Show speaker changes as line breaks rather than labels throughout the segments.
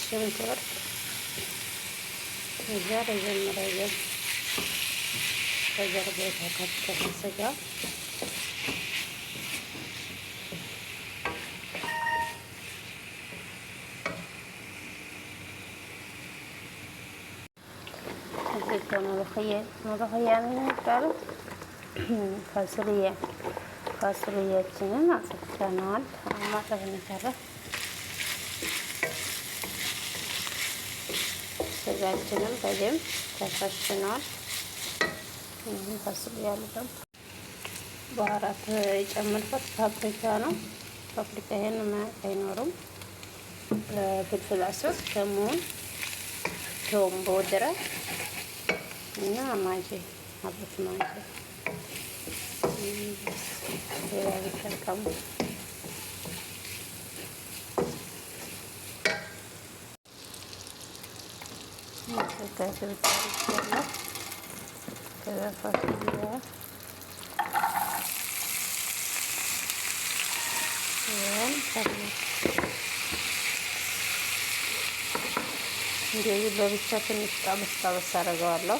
ሽንኩርት እዛ መጀመሪያ ተደርጎ የተከተፈ ስጋ እዚህ መለኸያ ነው የሚባለው። ፋሱልያችንን አጽድተናል። ማጠብ ነው። ስጋችንም በደንብ ተፈሽኗል። ፋሱልያ ያለው ባህራት የጨመርኩት ፓፕሪካ ነው። ፓፕሪካ ይሄን አይኖርም። ፍልፍል አስወጥ፣ ከሙን፣ ቶም ቦድራ እና ማጂ አብት ማጂ ሌላ ቢጠቀሙ ከዛ ፋሱልያ እንደዚህ በብቻ ትንሽ ጣበስ አደርገዋለሁ።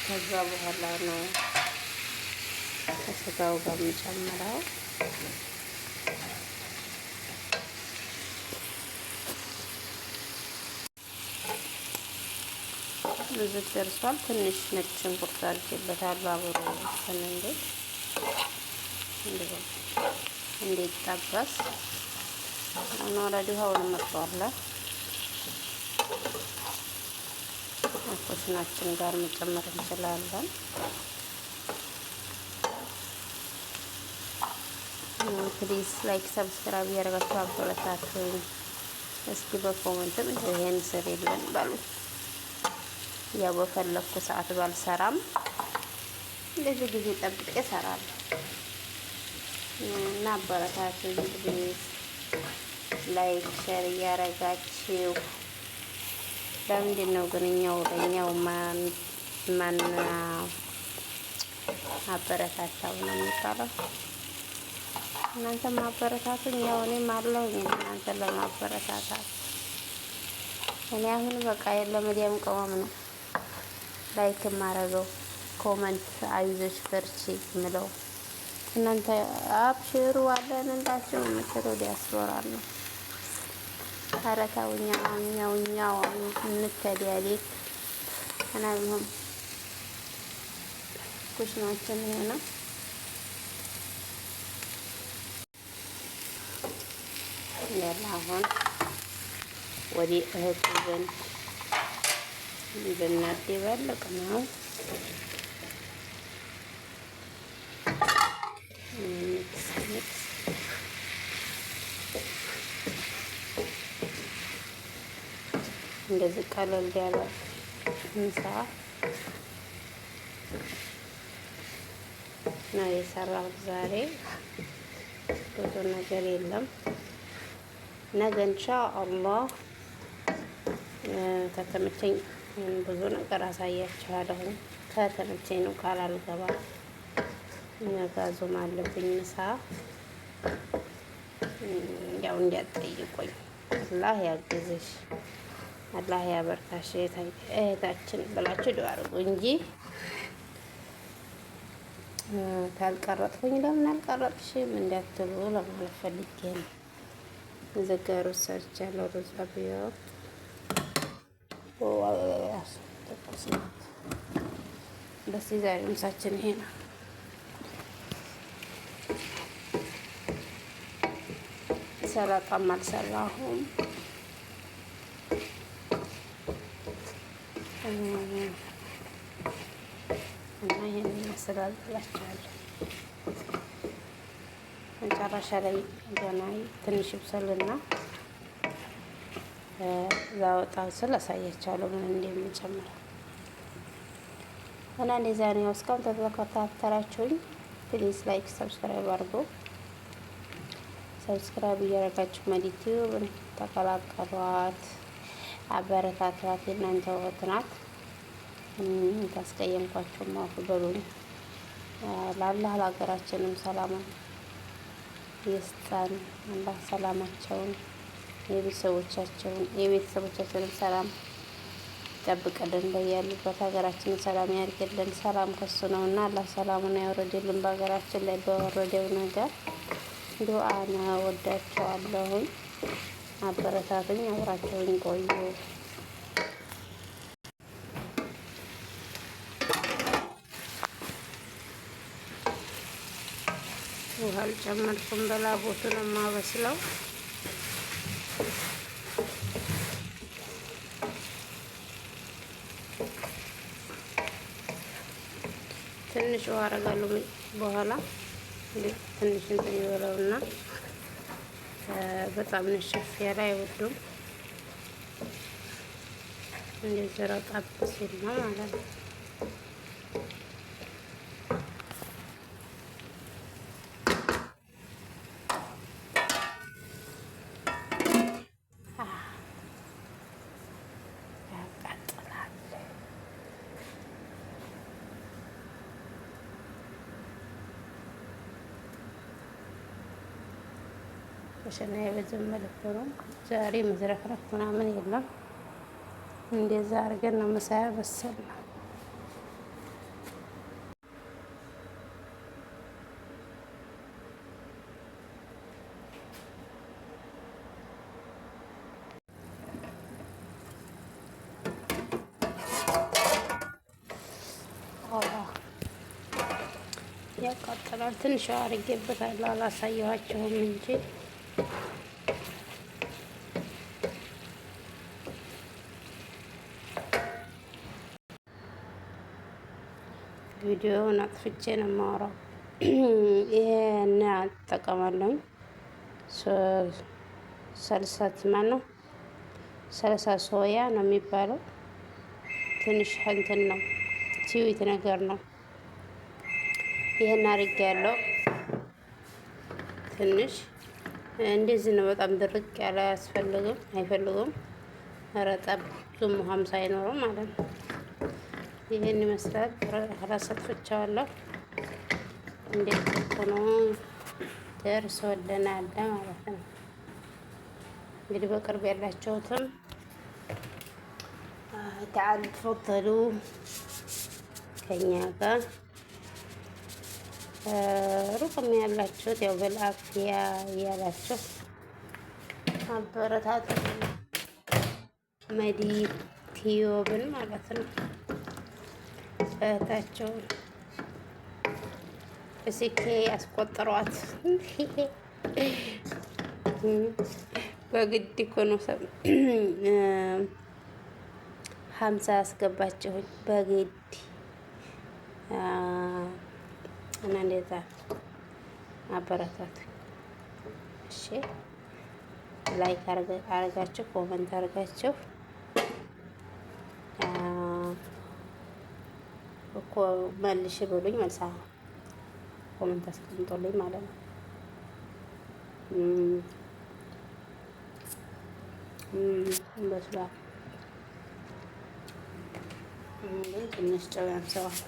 ከዛ በኋላ ነው ከስጋው ጋር የምጨምረው። ብዙ ደርሷል። ትንሽ ነጭ ሽንኩርት አድርጌበታለሁ አብሮ እንዲጠበስ አሁን ወራዲ ውሃውን መጥቷል። ኩሽናችን ጋር መጨመር እንችላለን። ፕሊዝ ላይክ ሰብስክራይብ ያደርጋችሁ አበረታቱኝ። እስኪ በኮሜንትም ይሄን ስሪልን በሉ። ያው በፈለኩ ሰዓት ባልሰራም እንደዚህ ጊዜ ጠብቄ እሰራለሁ እና አበረታቱኝ ፕሊዝ ላይክ ሼር እያደረጋችሁ። ለምንድን ነው ግን ለኛው ማን አበረታታው ነው የሚባለው? እናንተ ማበረታቱኝ፣ ያው እኔም አለሁኝ እናንተ ለማበረታታት። እኔ አሁን በቃ ለሚዲያም ቀመም ነው ላይክ ማረገው፣ ኮመንት አይዞሽ በርቺ ምለው። እናንተ አብሽሩ አለን እንዳችሁ የምትለው ዲያስፖራ ነው። አረታውኛ ኛው እንከዲያሌት እናም ኩሽናችን ሆነ ያላ አሁን ወዲ እህቱ ዘንድ ልናደባልቅ ነው። እንደዚህ ቀለል ያለ ምሳ ነው የሰራሁት ዛሬ። ብዙ ነገር የለም። ነገ ኢንሻአላህ ከተመቸኝ ብዙ ነገር አሳያችኋለሁ። ከተመቸኝ ነው፣ ካላልገባ መጋዙም አለብኝ ምሳ። ያው እንዲያጠይቁኝ አላህ ያግዝሽ፣ አላህ ያበርታሽ እህታችን ብላችሁ ዱአ አድርጉ እንጂ ካልቀረጥኩኝ ለምን አልቀረጥሽም እንዳትሉ ለማለት ፈልጌ ነው። ዘጋሩ ሰርቻለሁ። ሩዝ አብያት በስ ዛሬ ምሳችን ይሄ ነው። ሰላጣም አልሰራሁም። እና ይሄን ይመስላል እላችኋለሁ። መጨረሻ ላይ ገና ትንሽ ይብሰልና ላወጣው ስለ አሳያችኋለሁ ምን እንደምጨምረው። እና እንደዛ ነው። እስካሁን ተከታተላችሁኝ ፕሊዝ ላይክ ሰብስክራይብ አድርጉ። ሰብስክራይብ እያደረጋችሁ መዲቲዩብን ተቀላቀሏት፣ አበረታቷት። የእናንተ ወት ናት። ታስቀየምኳችሁ ማፉ በሉኝ። ለአላህ ለሀገራችንም ሰላም ይስጣን። አላህ ሰላማቸውን የቤተሰቦቻቸውን ሰላም ይጠብቅልን። በያሉበት ሀገራችንን ሰላም ያድርግልን። ሰላም ከሱ ነው እና አላህ ሰላሙን ያወርድልን። በሀገራችን ላይ በወረደው ነገር ዱአ ነው። ወዳቸዋለሁኝ። አበረታቱኝ፣ አብራቸውኝ ቆዩ። ውሃ አልጨመርኩም። በላቦቱ ነው የማበስለው። ትንሽ ውሃ አረጋለሁ። በኋላ ትንሽ እንትን ይበለውና በጣም ነሸፍ ያለ አይወዱም። እንደዚህ ረጣብ ሲል ነው ማለት ነው። በሸና የበጀመ ነበረው። ዛሬ መዝረክረክ ምናምን የለም። እንደዛ አድርገን ነው ምሳ ያበሰልነው። ያቃጥላል። ትንሽ አድርጌበታለሁ፣ አላሳየኋቸውም እንጂ ቪዲዮውን አጥፍቼ ነው የማወራው። ይሄን አጠቀማለሁ። ሰልሳት ማነው ሰልሳ ሶያ ነው የሚባለው። ትንሽ እንትን ነው ሲዊት ነገር ነው። ይሄን አድርጌያለሁ። ትንሽ እንደዚህ ነው። በጣም ድርቅ ያለ አይፈልጉም። ረጠብ ብዙም ውሃም ሳይኖረው ማለት ነው። ይሄን ይመስላል። አላሰጥፍቻለሁ። እንዴት ሆኖ ደርሶልናል ማለት ነው። እንግዲህ በቅርብ ያላችሁትም تعالوا تفضلوا ከኛ ጋር ሩቅም ያላችሁት ያው በልአፍያ ያላችሁ አበረታቱ። መዲቲዮብን ማለት ነው። እህታቸውን እስኪ ያስቆጥሯት። በግድ እኮ ነው 50 ያስገባችሁኝ በግድ እና እንደዛ አበረታቱኝ። እሺ ላይክ አርጋችሁ ኮመንት አርጋችሁ እኮ መልሽ ብሉኝ። መልሳ ኮመንት አስቀምጦልኝ ማለት ነው። በስሏል። ትንሽ ጨው ያንሰዋል።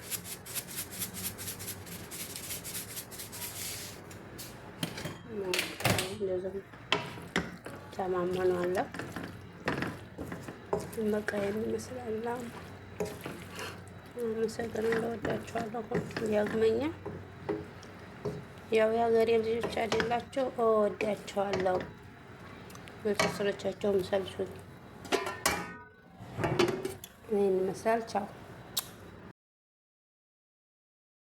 እንደዚህ ተማመነዋለሁ። በቃ ይመስላል። አመሰግናለሁ። እወዳችኋለሁ። ያግመኛ ያው የሀገሬ ልጆች አይደላቸው። እወዳችኋለሁ። ቤተሰቦቻቸው ምሰልሱኝ ይህን ይመስላል። ቻው